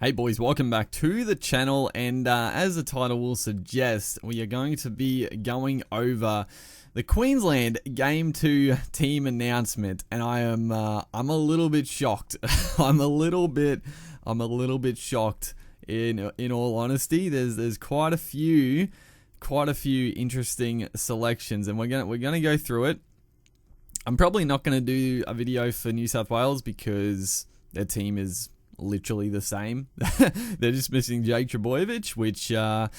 Hey boys, welcome back to the channel, and as the title will suggest, we are going to be going over the Queensland Game 2 team announcement, and I'm a little bit shocked. I'm a little bit shocked in all honesty. There's quite a few interesting selections, and we're gonna go through it. I'm probably not gonna do a video for New South Wales because their team is literally the same. They're just missing Jake Trbojevic, which not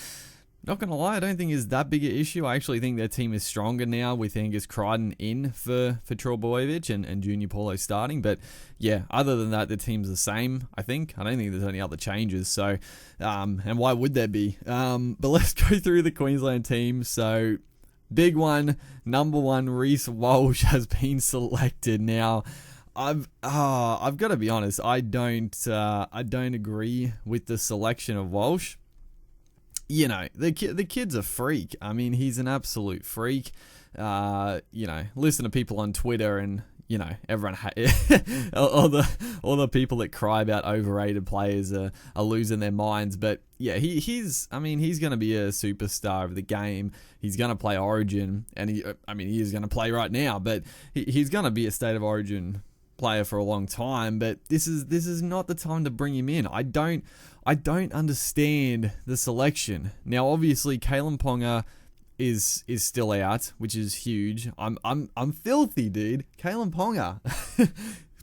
gonna lie, I don't think is that big an issue. I actually think their team is stronger now with Angus Crichton in for Trbojevic and Junior Paulo starting. But yeah, other than that, the team's the same. I don't think there's any other changes. So and why would there be? But let's go through the Queensland team. So big one, number one, Rhys Walsh has been selected. Now I've got to be honest. I don't agree with the selection of Walsh. You know, the kid's a freak. I mean, he's an absolute freak. Listen to people on Twitter, and everyone all the people that cry about overrated players are losing their minds. But yeah, he's going to be a superstar of the game. He's going to play Origin, and he is going to play right now. But he's going to be a State of Origin player for a long time, but this is not the time to bring him in. I don't understand the selection. Now, obviously, Kalen Ponga is still out, which is huge. I'm filthy, dude. Kalen Ponga,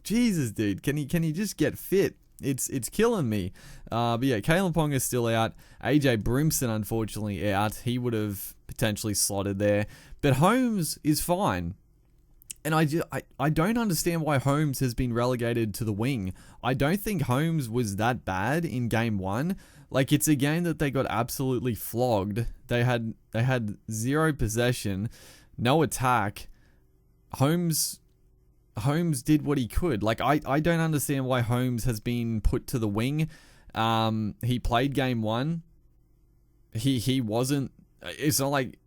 Jesus, dude, can he just get fit? It's killing me. But yeah, Kalen Ponga is still out. AJ Brimson, unfortunately, out. He would have potentially slotted there, but Holmes is fine. And I don't understand why Holmes has been relegated to the wing. I don't think Holmes was that bad in game one. Like, it's a game that they got absolutely flogged. They had zero possession, no attack. Holmes did what he could. Like, I don't understand why Holmes has been put to the wing. He played game one. He wasn't. It's not like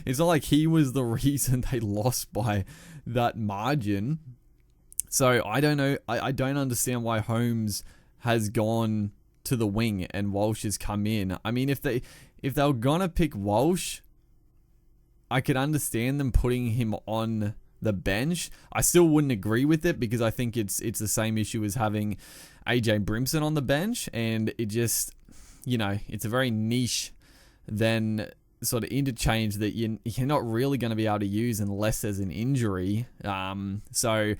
it's not like he was the reason they lost by that margin. So I don't know. I don't understand why Holmes has gone to the wing and Walsh has come in. I mean, if they were gonna pick Walsh, I could understand them putting him on the bench. I still wouldn't agree with it because I think it's the same issue as having AJ Brimson on the bench, and it just, it's a very niche then sort of interchange that you're not really going to be able to use unless there's an injury. So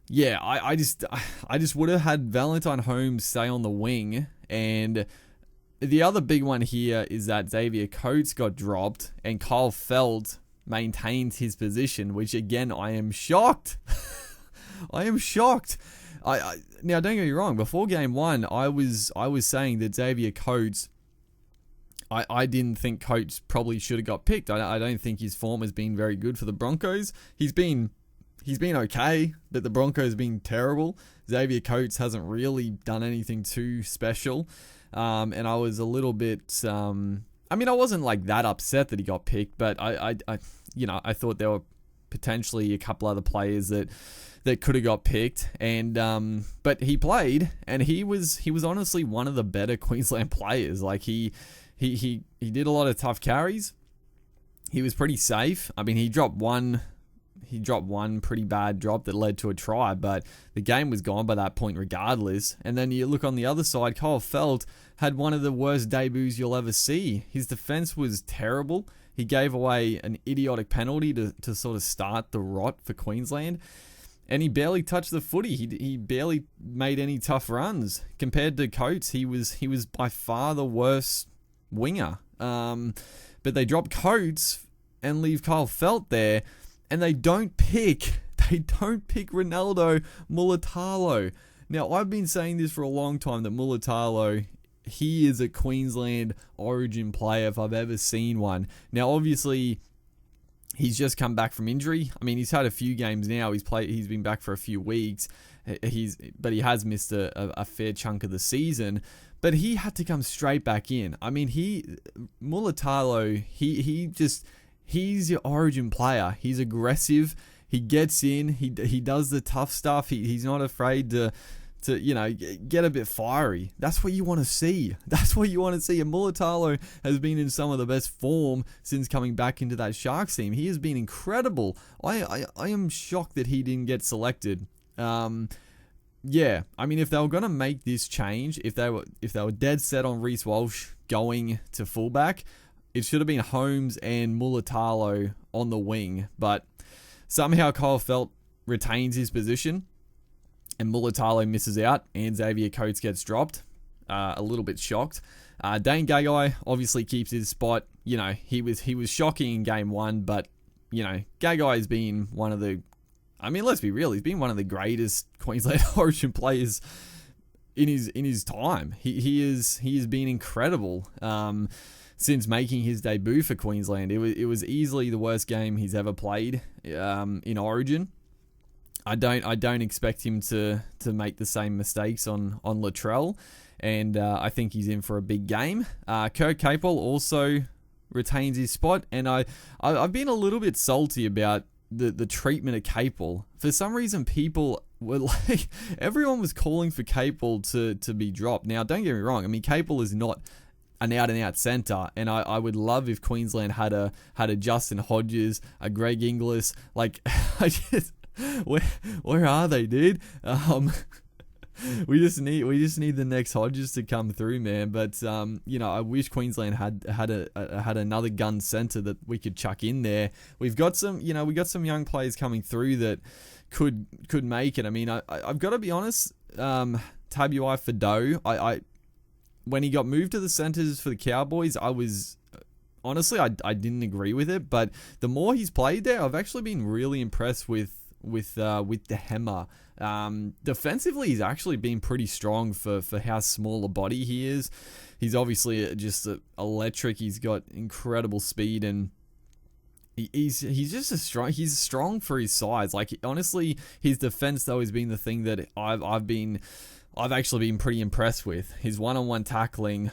yeah, I just would have had Valentine Holmes stay on the wing. And the other big one here is that Xavier Coates got dropped and Kyle Feldt maintained his position, which again, I am shocked. I am shocked. Now, don't get me wrong, before game one, I was saying that Xavier Coates, I didn't think Coates probably should have got picked. I don't think his form has been very good for the Broncos. He's been okay, but the Broncos have been terrible. Xavier Coates hasn't really done anything too special. And I was a little bit, I wasn't like that upset that he got picked, but I thought there were potentially a couple other players that could have got picked, and but he played, and he was honestly one of the better Queensland players. Like he did a lot of tough carries. He was pretty safe. I mean, he dropped one pretty bad drop that led to a try, but the game was gone by that point regardless. And then you look on the other side, Kyle Feldt had one of the worst debuts you'll ever see. His defense was terrible. He gave away an idiotic penalty to sort of start the rot for Queensland. And he barely touched the footy. He barely made any tough runs. Compared to Coates, he was by far the worst winger. But they drop Coates and leave Kyle Feldt there, and they don't pick Ronaldo Mulitalo. Now, I've been saying this for a long time that Mulitalo, he is a Queensland Origin player if I've ever seen one. Now, obviously, he's just come back from injury. I mean, he's had a few games now. He's been back for a few weeks. But he has missed a fair chunk of the season. But he had to come straight back in. I mean, Mulitalo, he's your Origin player. He's aggressive. He gets in. He does the tough stuff. He's not afraid to to get a bit fiery. That's what you want to see. That's what you want to see. And Mulitalo has been in some of the best form since coming back into that Sharks team. He has been incredible. I am shocked that he didn't get selected. Yeah, I mean, if they were gonna make this change, if they were dead set on Rhys Walsh going to fullback, it should have been Holmes and Mulitalo on the wing. But somehow Kyle Felt retains his position, and Mulitalo misses out, and Xavier Coates gets dropped. A little bit shocked. Dane Gagai obviously keeps his spot. He was shocking in game 1, but Gagai has been one of the, I mean, let's be real, he's been one of the greatest Queensland Origin players in his time. He has been incredible since making his debut for Queensland. It was easily the worst game he's ever played in Origin. I don't expect him to make the same mistakes on Latrell, and I think he's in for a big game. Kurt Capel also retains his spot, and I've been a little bit salty about the treatment of Capel. For some reason, people were like, everyone was calling for Capel to be dropped. Now, don't get me wrong. I mean, Capel is not an out-and-out centre, and I would love if Queensland had a Justin Hodges, a Greg Inglis. Like, where are they, dude? We just need the next Hodges to come through, man. But I wish Queensland had another gun centre that we could chuck in there. We've got some young players coming through that could make it. I mean, I've got to be honest. Tabuai Fidow, when he got moved to the centres for the Cowboys, I was honestly I didn't agree with it. But the more he's played there, I've actually been really impressed with the hammer. Defensively, he's actually been pretty strong for how small a body he is. He's obviously just electric. He's got incredible speed, and he's just he's strong for his size. Like, honestly, his defense though has been the thing that I've actually been pretty impressed with. His one-on-one tackling.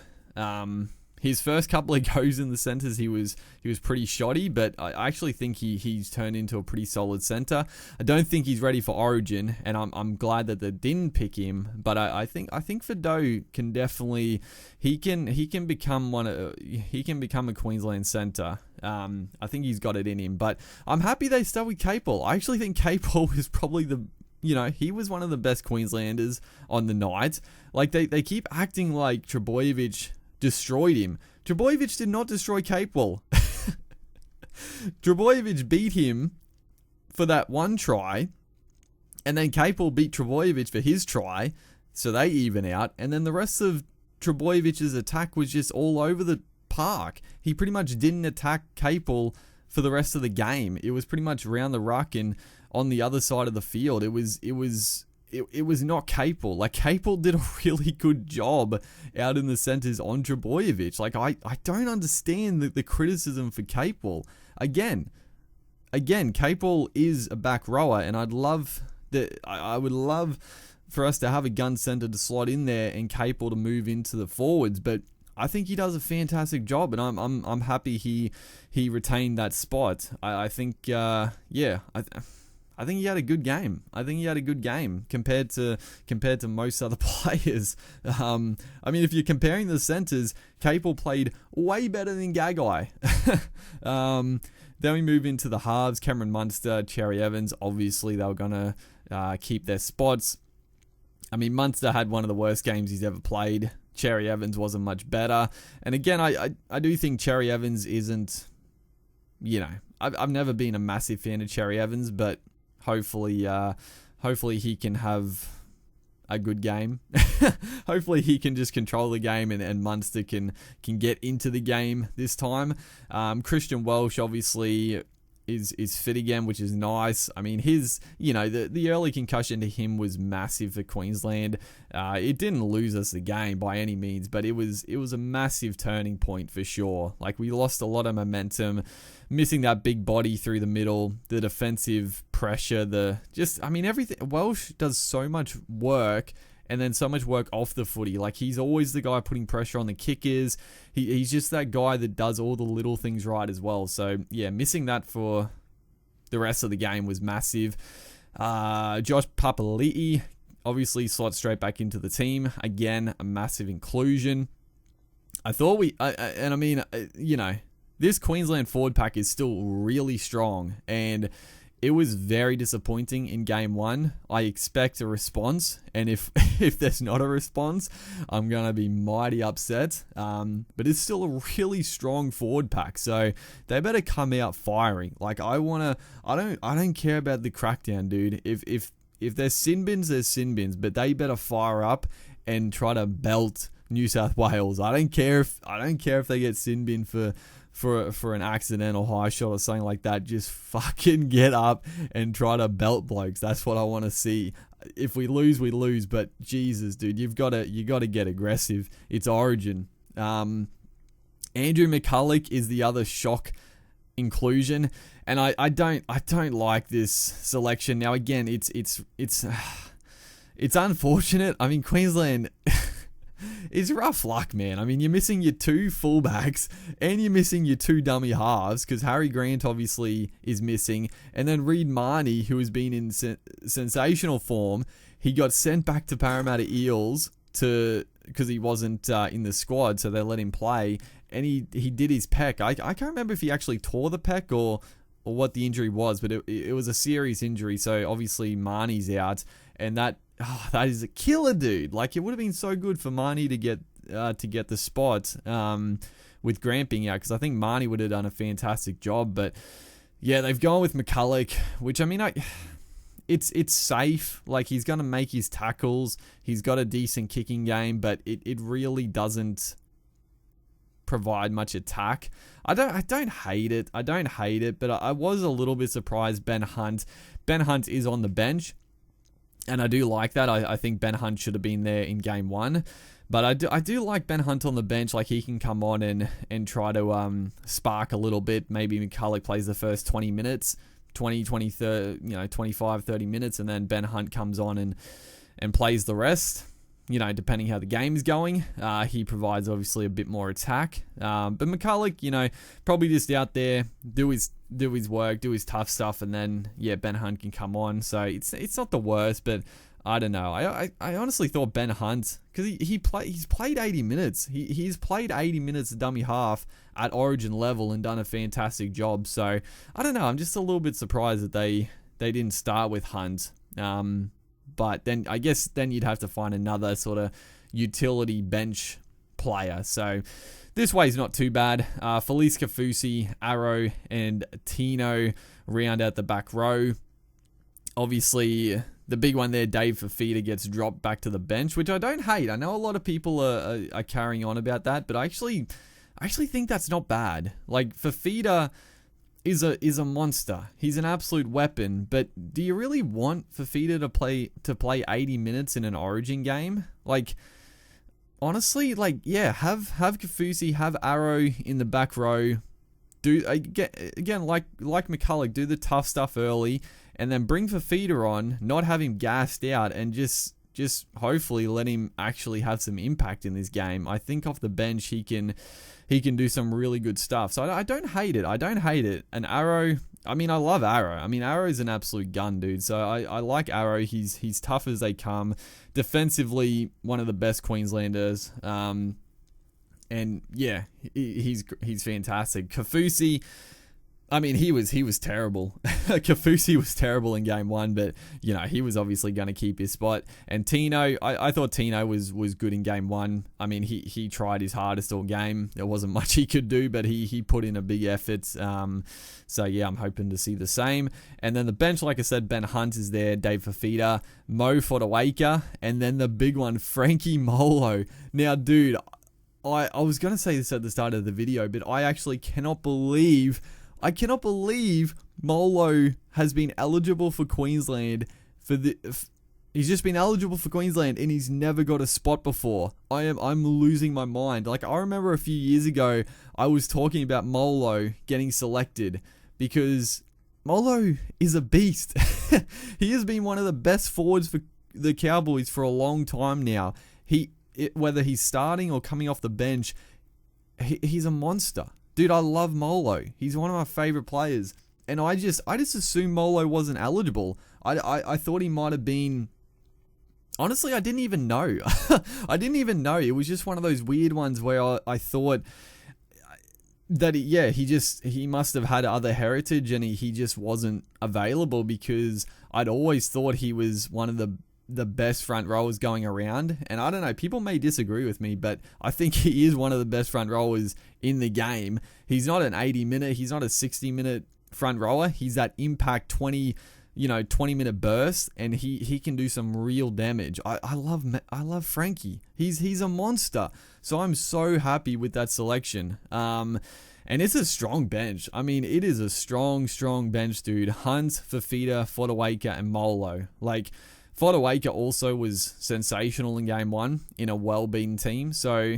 His first couple of goes in the centres, he was pretty shoddy, but I actually think he's turned into a pretty solid centre. I don't think he's ready for Origin, and I'm glad that they didn't pick him. But I think Fidow can definitely he can become a Queensland centre. I think he's got it in him. But I'm happy they stuck with Capel. I actually think Capel is probably he was one of the best Queenslanders on the night. Like, they keep acting like Trbojevic destroyed him. Trbojevic did not destroy Capel. Trbojevic beat him for that one try, and then Capel beat Trbojevic for his try, so they even out, and then the rest of Trebojevic's attack was just all over the park. He pretty much didn't attack Capel for the rest of the game. It was pretty much round the ruck and on the other side of the field. It was not Capel. Like, Capel did a really good job out in the centres on Trbojevic. Like, I don't understand the criticism for Capel. Again, Capel is a back rower, and I would love for us to have a gun centre to slot in there and Capel to move into the forwards, but I think he does a fantastic job, and I'm happy he retained that spot. I think I think he had a good game. Compared to most other players. I mean, if you're comparing the centres, Capel played way better than Gagai. Then we move into the halves. Cameron Munster, Cherry Evans. Obviously, they were going to keep their spots. I mean, Munster had one of the worst games he's ever played. Cherry Evans wasn't much better. And again, I do think Cherry Evans isn't, I've never been a massive fan of Cherry Evans, but hopefully he can have a good game. Hopefully he can just control the game and Munster can get into the game this time. Christian Welsh obviously is fit again, which is nice. I mean, his, the early concussion to him was massive for Queensland. It didn't lose us the game by any means, but it was a massive turning point for sure. Like, we lost a lot of momentum, missing that big body through the middle, the defensive pressure, everything. Welsh does so much work, and then so much work off the footy. Like, he's always the guy putting pressure on the kickers. He's just that guy that does all the little things right as well. So, yeah, missing that for the rest of the game was massive. Josh Papali'i, obviously slots straight back into the team. Again, a massive inclusion. I thought this Queensland forward pack is still really strong, and it was very disappointing in game 1. I expect a response, and if there's not a response, I'm gonna be mighty upset. But it's still a really strong forward pack, so they better come out firing. Like I don't care about the crackdown, dude. If there's sin bins, there's sin bins, but they better fire up and try to belt New South Wales. I don't care if they get sin bin for an accidental high shot or something like that. Just fucking get up and try to belt blokes. That's what I want to see. If we lose, we lose. But Jesus, dude, you got to get aggressive. It's Origin. Andrew Mcculloch is the other shock inclusion, and I don't like this selection. Now again, it's unfortunate. I mean, Queensland. It's rough luck, man. I mean, you're missing your 2 fullbacks and you're missing your 2 dummy halves because Harry Grant obviously is missing. And then Reid Marnie, who has been in sensational form, he got sent back to Parramatta Eels because he wasn't in the squad, so they let him play. And he did his pec. I can't remember if he actually tore the pec or what the injury was, but it was a serious injury. So obviously Marnie's out, and that is a killer, dude. Like, it would have been so good for Marnie to get the spot with Grant being out, because I think Marnie would have done a fantastic job. But yeah, they've gone with Mcculloch, which I mean, it's safe. Like, he's going to make his tackles. He's got a decent kicking game, but it really doesn't provide much attack. I don't hate it. But I was a little bit surprised Ben Hunt is on the bench. And I do like that. I think Ben Hunt should have been there in game 1. But I do like Ben Hunt on the bench. Like, he can come on and try to spark a little bit. Maybe Mcculloch plays the first 20 minutes, 25, 30 minutes, and then Ben Hunt comes on and plays the rest. Depending how the game's going. He provides obviously a bit more attack. But Mcculloch, probably just out there, do his work, do his tough stuff, and then Ben Hunt can come on. So it's not the worst, but I don't know. I honestly thought Ben Hunt, because he's played 80 minutes. He's played 80 minutes of dummy half at Origin level and done a fantastic job. So I don't know. I'm just a little bit surprised that they didn't start with Hunt. But then I guess you'd have to find another sort of utility bench player. So this way's not too bad. Felice Kafusi, Arrow, and Tino round out the back row. Obviously, the big one there, Dave Fafita, gets dropped back to the bench, which I don't hate. I know a lot of people are carrying on about that, but I actually think that's not bad. Like, Fafita is a monster. He's an absolute weapon. But do you really want Fafita to play 80 minutes in an Origin game? Like, honestly, have Kafusi, have Arrow in the back row. Do again like Mcculloch, do the tough stuff early, and then bring Fafita on, not have him gassed out, and just hopefully let him actually have some impact in this game. I think off the bench he can do some really good stuff. So I don't hate it. And Arrow, I mean, I love Arrow. I mean, Arrow's an absolute gun, dude. So I like Arrow. He's tough as they come. Defensively, one of the best Queenslanders. And yeah, he's fantastic. Kafusi, I mean, he was terrible. Kafusi was terrible in game 1, but he was obviously going to keep his spot. And Tino, I thought Tino was good in game 1. I mean, he tried his hardest all game. There wasn't much he could do, but he put in a big effort. So yeah, I'm hoping to see the same. And then the bench, like I said, Ben Hunt is there, Dave Fafita, Mo Fotuaika, and then the big one, Frankie Molo. Now, dude, I was going to say this at the start of the video, but I actually cannot believe Molo has been eligible for Queensland he's just been eligible for Queensland and he's never got a spot before. I'm losing my mind. Like, I remember a few years ago I was talking about Molo getting selected because Molo is a beast. He has been one of the best forwards for the Cowboys for a long time now. Whether he's starting or coming off the bench, he's a monster. Dude, I love Molo. He's one of my favorite players. And I just assumed Molo wasn't eligible. I thought he might have been honestly, I didn't even know. I didn't even know. It was just one of those weird ones where I thought that, he must have had other heritage and he just wasn't available, because I'd always thought he was one of the best front rowers going around. And I don't know, people may disagree with me, but I think he is one of the best front rowers in the game. He's not an 80-minute, he's not a 60-minute front rower. He's that impact 20-minute burst, and he can do some real damage. I love Frankie. He's a monster. So I'm so happy with that selection. And it's a strong bench. I mean, it is a strong bench, dude. Hunt, Fafita, Fodawaker, and Molo. Like, Fodawaker also was sensational in game one in a well-beaten team. So,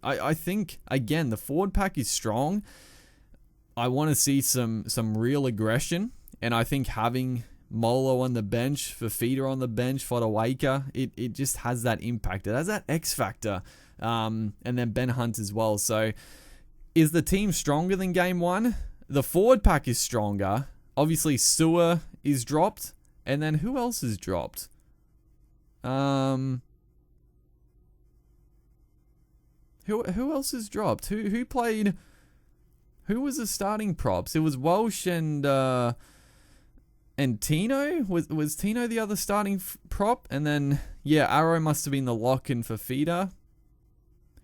I think, again, the forward pack is strong. I want to see some real aggression. And I think having Molo on the bench, Fafita on the bench, Fodawaker, it just has that impact. It has that X factor. And then Ben Hunt as well. So, is the team stronger than game one? The forward pack is stronger. Obviously, Sewer is dropped. And then who else is dropped? Who else is dropped? Who played? Who was the starting props? It was Welsh and Tino. Was Tino the other starting prop? And then Arrow must have been the lock and Fafita.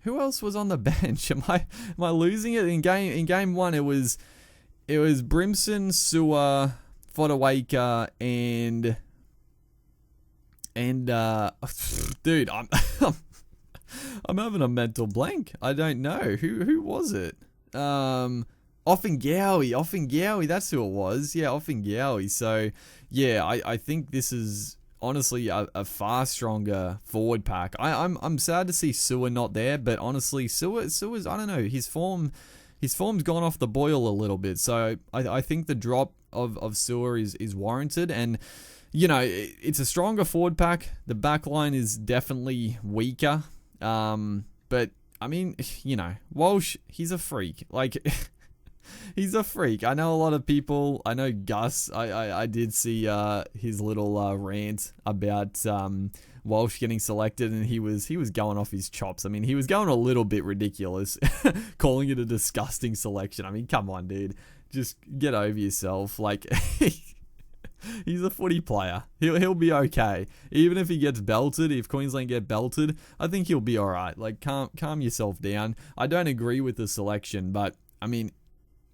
Who else was on the bench? Am I losing it? In game one, it was Brimson, Sewer, Fodawaker, and dude, I'm having a mental blank. I don't know who was it. Offengowie, that's who it was. Yeah, Offengowie. So I think this is honestly a far stronger forward pack. I'm sad to see Sewer not there, but honestly, Sewer's, I don't know, his form's gone off the boil a little bit. So I think the drop of Sewer is warranted, and it's a stronger forward pack. The back line is definitely weaker. But I mean, Walsh, he's a freak. Like, he's a freak. I know a lot of people. I know Gus. I did see his little rant about Walsh getting selected, and he was going off his chops. I mean, he was going a little bit ridiculous, calling it a disgusting selection. I mean, come on, dude. Just get over yourself. Like, he's a footy player. He'll be okay. Even if he gets belted, if Queensland get belted, I think he'll be alright. Like, calm yourself down. I don't agree with the selection, but I mean,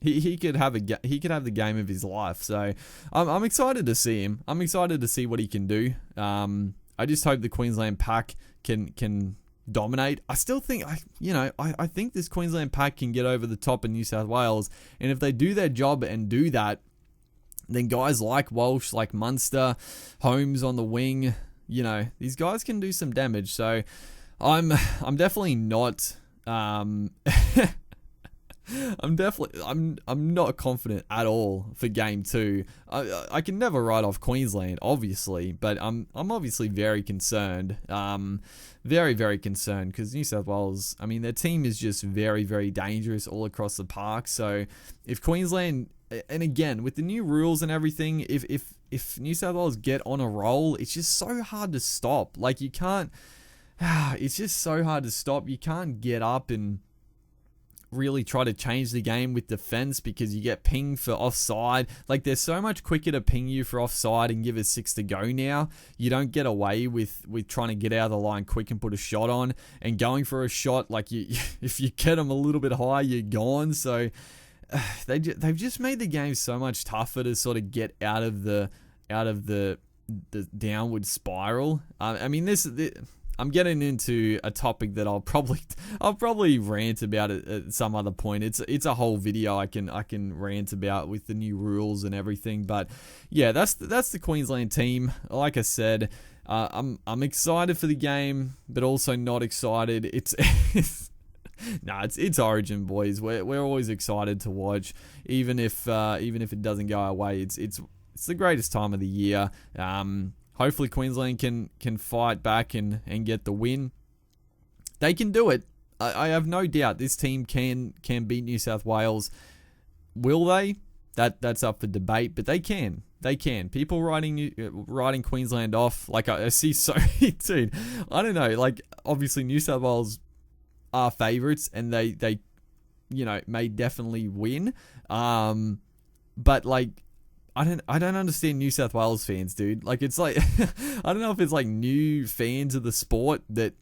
he could have the game of his life. So I'm excited to see him. I'm excited to see what he can do. I just hope the Queensland pack can dominate. I still think I think this Queensland pack can get over the top in New South Wales, and if they do their job and do that, then guys like Walsh, like Munster, Holmes on the wing, these guys can do some damage. So I'm definitely not I'm not confident at all for game two. I can never write off Queensland, obviously, but I'm obviously very concerned. Very, very concerned, because New South Wales, I mean, their team is just very, very dangerous all across the park. So if Queensland, and again, with the new rules and everything, if New South Wales get on a roll, it's just so hard to stop. Like, you can't, it's just so hard to stop. You can't get up and really try to change the game with defense, because you get pinged for offside. Like, they're so much quicker to ping you for offside and give us 6 to go now. You don't get away with trying to get out of the line quick and put a shot on, and going for a shot, like, if you get them a little bit high, you're gone. So they've just made the game so much tougher to sort of get out of the downward spiral. I mean, I'm getting into a topic that I'll probably rant about it at some other point. It's a whole video I can rant about with the new rules and everything. But yeah, that's the Queensland team. Like I said, I'm excited for the game, but also not excited. It's Origin, boys. We're always excited to watch, even if it doesn't go our way. It's the greatest time of the year. Hopefully Queensland can fight back and get the win. They can do it. I have no doubt this team can beat New South Wales. Will they? that's up for debate, but they can. People writing Queensland off. Like I see so dude. I don't know. Like obviously New South Wales are favourites, and they may definitely win. But like I don't understand New South Wales fans, dude. Like it's like I don't know if it's like new fans of the sport that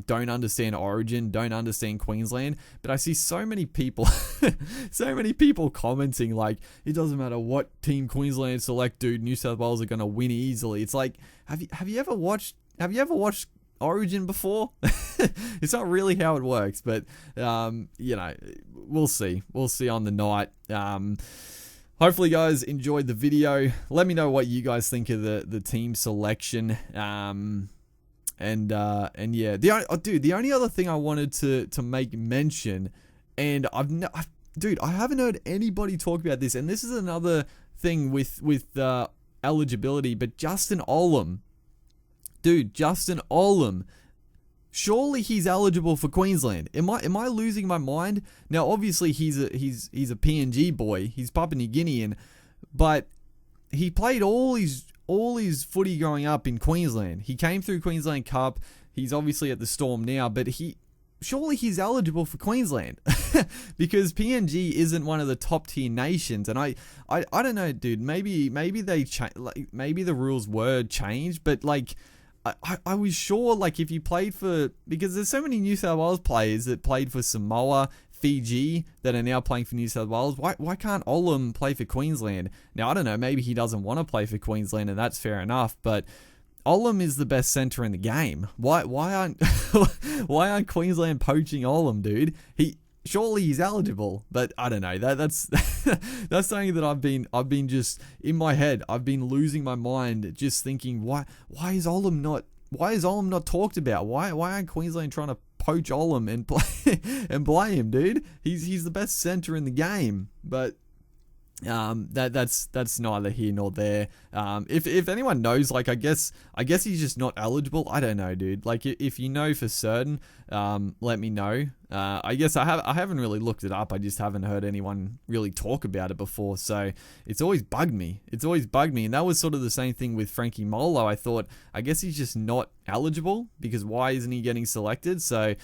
don't understand Origin, don't understand Queensland, but I see so many people commenting like it doesn't matter what team Queensland select, dude, New South Wales are gonna win easily. It's like have you ever watched Origin before? It's not really how it works, but we'll see on the night. Hopefully guys enjoyed the video. Let me know what you guys think of the team selection. And yeah, the only other thing I wanted to make mention, and I haven't heard anybody talk about this, and this is another thing with eligibility, but Justin Olam, surely he's eligible for Queensland. Am I losing my mind? Now obviously he's a PNG boy, he's Papua New Guinean, but he played all his footy growing up in Queensland. He came through Queensland Cup. He's obviously at the Storm now, but surely he's eligible for Queensland because PNG isn't one of the top tier nations. And I don't know, dude. Maybe they maybe the rules were changed, but like I was sure like if you played because there's so many New South Wales players that played for Samoa, Fiji, that are now playing for New South Wales. Why can't Olam play for Queensland? Now I don't know, maybe he doesn't want to play for Queensland, and that's fair enough, but Olam is the best centre in the game. Why aren't why aren't Queensland poaching Olam, dude? Surely he's eligible, but I don't know. That's that's something that I've been just in my head. I've been losing my mind just thinking why is Olam not talked about? Why aren't Queensland trying to poach Olam and play him, dude? He's the best centre in the game, but that's neither here nor there. If anyone knows, like I guess he's just not eligible. I don't know, dude. Like if you know for certain, let me know. I guess I haven't really looked it up. I just haven't heard anyone really talk about it before. So it's always bugged me. And that was sort of the same thing with Frankie Molo. I thought, I guess he's just not eligible because why isn't he getting selected? So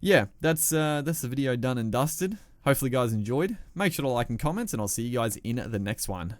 yeah, that's the video done and dusted. Hopefully you guys enjoyed. Make sure to like and comment, and I'll see you guys in the next one.